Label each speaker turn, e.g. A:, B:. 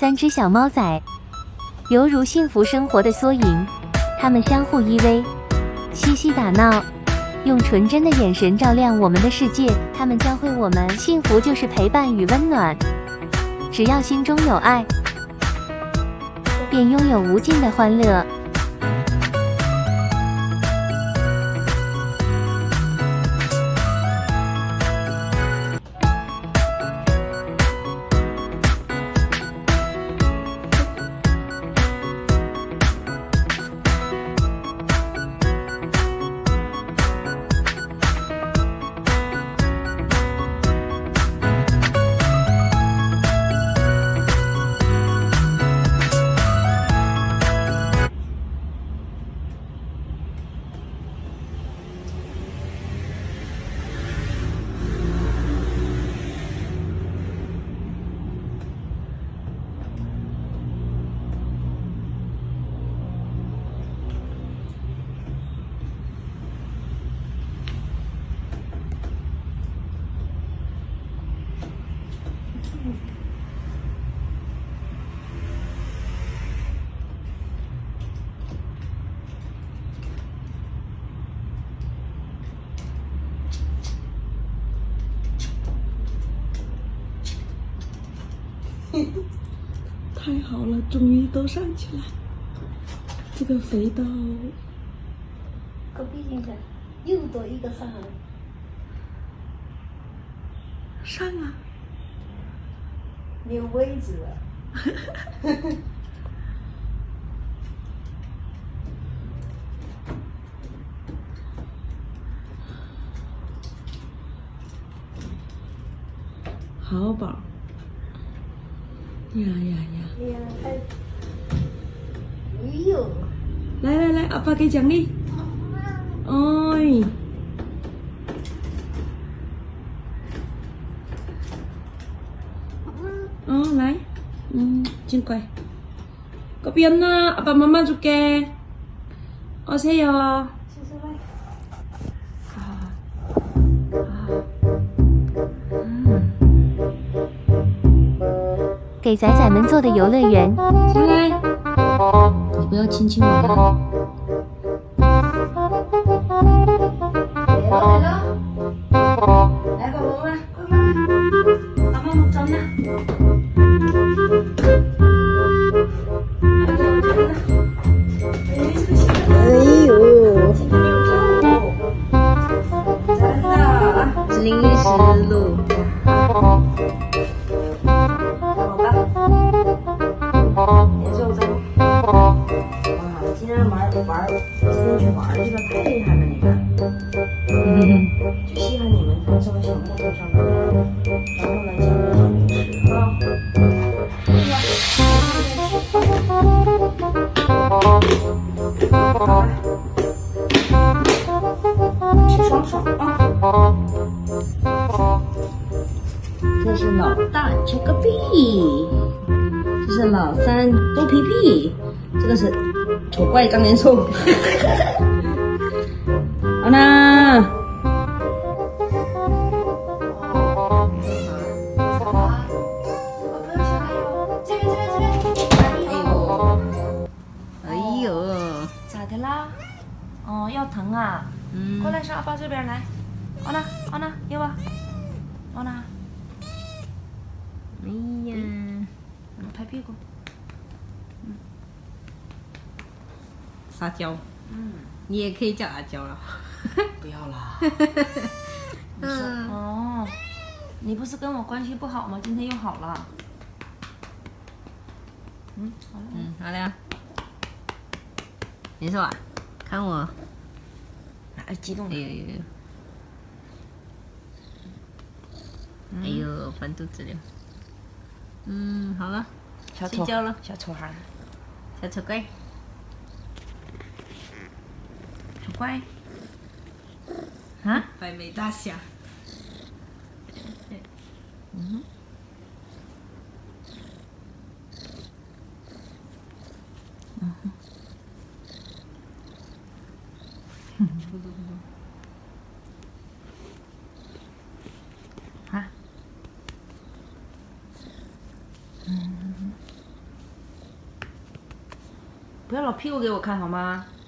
A: 3只小猫仔，犹如幸福生活的缩影。它们相互依偎，嬉戏打闹，用纯真的眼神照亮我们的世界。它们教会我们，幸福就是陪伴与温暖。只要心中有爱，便拥有无尽的欢乐。
B: 太好了，终于都上去了。这个肥到
C: 隔壁那个又多一个上来，
B: 上啊！
C: 没有位置了。
B: 好饱！呀呀呀！
C: 哎呀，哎呦！
B: 来来来，阿爸给奖励。哎。来，真乖。嗰邊啦，阿爸媽媽줄게。오세요。
A: 给仔仔们做的游乐园。
B: 下来，你不要亲亲我啊！
C: 来了，来宝宝们，妈妈们站那。哎呦，真的，真是路。也就这么，哇！今天今天去玩去了，太厉害了，你看，就稀罕你们在这个小木头上面，然后呢，讲点小零食啊，吃爽爽啊！这是老大切个币。这是老三豆皮皮，这个是丑怪张连寿。好啦，
D: 哎呦，
C: 咋的啦？哦，要疼啊？过来上阿爸这边来。奥娜，奥娜，要不？奥娜。
D: 哎呀。
C: 拍屁股，
D: 撒娇，你也可以叫阿娇了。
C: 不要啦。你说哦，你不是跟我关系不好吗？今天又好了。好了。
D: 好了。你说啊，看我。
C: 哎，激动了。
D: 哎呦，翻肚子了。好了。睡觉了，
C: 小丑孩，
D: 小丑乖，
C: 丑乖，啊，
D: 白眉大侠，
C: 啊，不要老屁股给我看好吗？